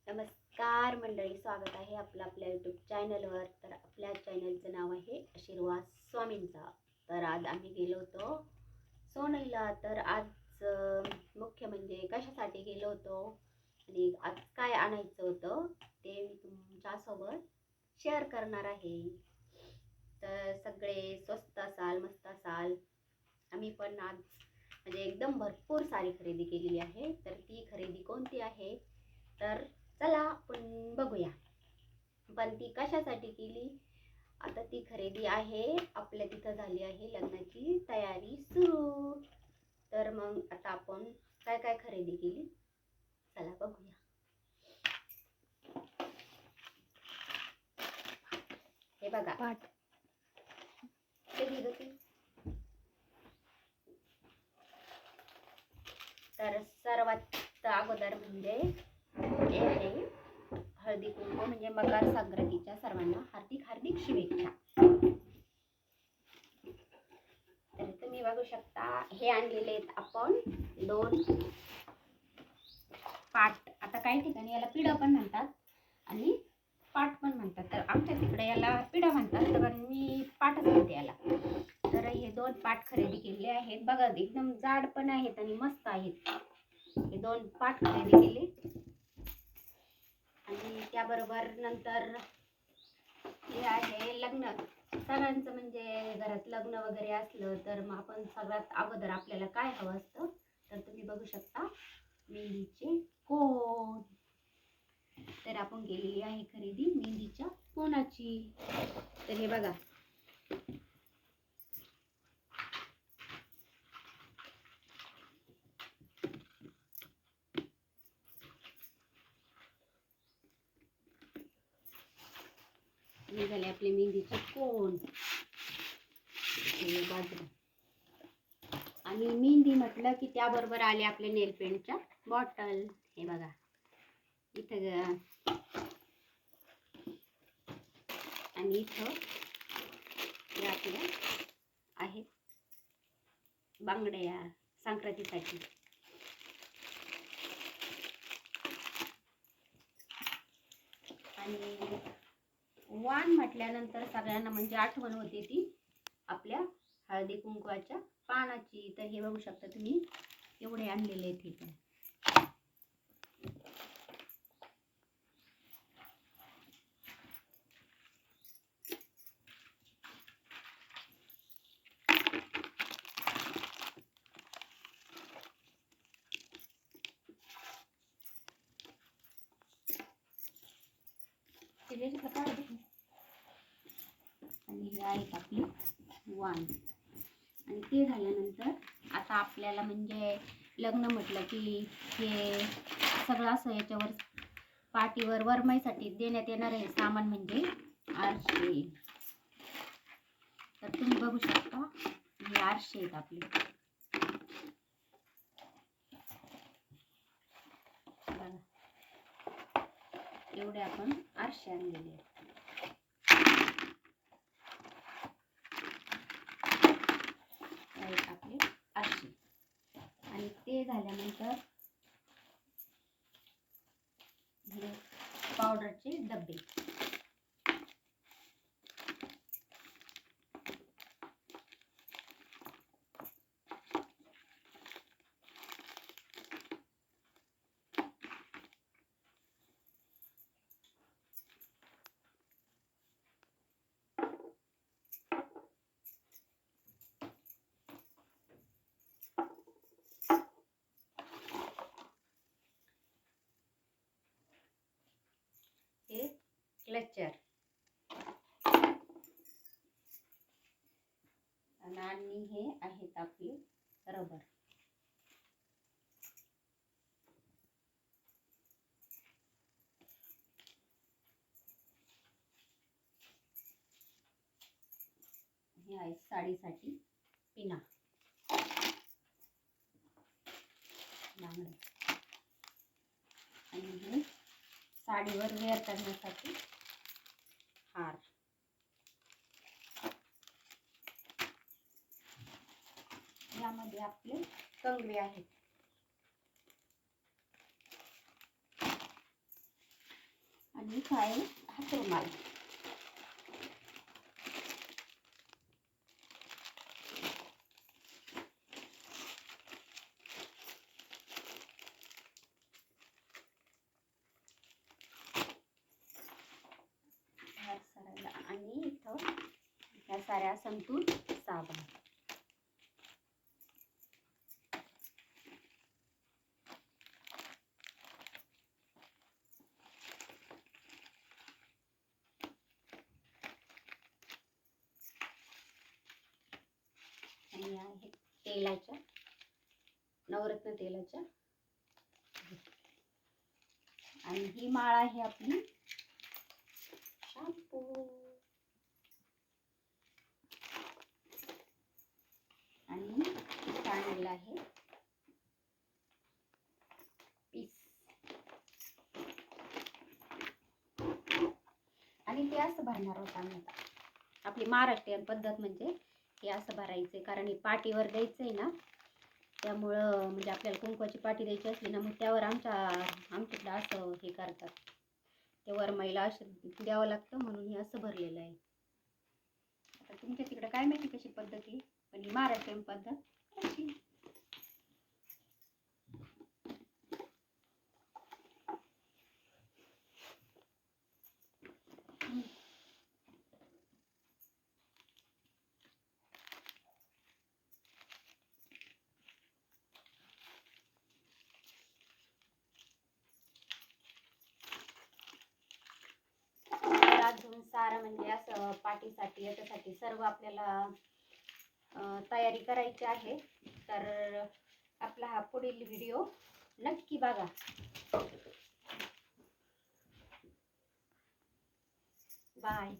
नमस्कार मंडळी, स्वागत आहे आपलं आपल्या यूट्यूब चॅनलवर. तर आपल्या चॅनलचं नाव आहे आशीर्वाद स्वामींचा. तर आज आम्ही गेलो होतो सोनईला. तर आज मुख्य म्हणजे कशासाठी गेलो होतो आणि आज काय आणायचं होतं ते मी तुमच्यासोबत शेअर करणार आहे. तर सगळे स्वस्त असाल, मस्त असाल. आम्ही पण आज म्हणजे एकदम भरपूर सारी खरेदी केलेली आहे. तर ती खरेदी कोणती आहे तर चला आपण बघूया. पण ती कशासाठी केली, आता ती खरेदी आहे आपल्या तिथं झाली आहे लग्नाची तयारी सुरू. तर मग आता आपण काय काय खरेदी केली चला बघूया. हे बघा पाट तर सर्वात अगोदर म्हणजे हे आहे हळदी कुंकू, म्हणजे मकर संक्रांतीच्या सर्वांना हार्दिक हार्दिक शुभेच्छा. तर तुम्ही बघू शकता हे आणलेले आहेत आपण 2 पाट. आता काही ठिकाणी याला पिढा पण म्हणतात आणि पाट पण म्हणतात. तर आमच्या तिकडे याला पिढा म्हणतात, तर मी पाटच म्हणते याला. तर हे 2 पाट खरेदी केले आहेत. बघा एकदम जाड पण आहेत आणि मस्त आहेत. हे 2 पाट खरेदी केले आणि त्याबरोबर नंतर हे आहे लग्न. सगळ्यांचं म्हणजे घरात लग्न वगैरे असलं तर मग आपण सगळ्यात अगोदर आपल्याला काय हवं असतं तर तुम्ही बघू शकता मेहंदीचे कोन. तर आपण केलेली आहे खरेदी मेहंदीच्या कोनाची. तर हे बघा हे झाले आपले मेहंदीचे कोन बाजू. आणि मेहंदी म्हटलं की त्याबरोबर आले आपले नेल पेंटच्या बॉटल. हे बघा इथं आणि इथं हे आपल्या आहेत बांगड्या संक्रांतीसाठी. आणि वाण म्हटल्यानंतर सगळ्यांना म्हणजे आठवण होते ती आपल्या हळदी कुंकवाच्या पानाची. तर हे बघू शकता तुम्ही एवढे आणलेले आहेत इथे. आणि हे आहेत आपली वाण. आणि ते झाल्यानंतर आता आपल्याला म्हणजे लग्न म्हटलं की हे सगळं असं याच्यावर पाठीवर वरमाईसाठी देण्यात येणार आहे सामान म्हणजे आरसे. तर तुम्ही बघू शकता हे आरसे आहेत आपले. एवढे आपण आरसे आणलेले आहेत. आपले आरसे. आणि ते झाल्यानंतर हे पावडरचे डबे. हे क्लचर आणि हे आहेत आपले रबर. हे आहे साडीसाठी पिना बांगड्या. आणि हे साडीवर वेअर करण्यासाठी हार. यामध्ये आपले कंगवे आहेत. आणि काय हात रुमाल. आणि इथं ह्या साऱ्या संतूर साबण. आणि आहे तेलाच्या, नवरत्न तेलाच्या. आणि ही माळ आहे आपली शॅम्पू. आणि आणलेलं आहे पीस. आणि ते असं भरणार होतं आम्ही आता. आपली महाराष्ट्रीयन पद्धत म्हणजे हे असं भरायचं, कारण हे पाटीवर द्यायचंय ना, त्यामुळं म्हणजे आपल्याला कुंकवाची पाटी द्यायची असली ना, मग त्यावर आमच्याकडं असं हे करतात, ते वरमाईला असं द्यावं लागतं, म्हणून हे असं भरलेलं आहे. आता तुमच्या तिकडं काय माहिती कशी पद्धत आहे, पण ही महाराष्ट्रीयन पद्धत अशी. अजून सारं म्हणजे असं पाटीसाठी याच्यासाठी सर्व आपल्याला तयारी करायची आहे. तर आपला हा पुढील व्हिडिओ नक्की बघा. बाय.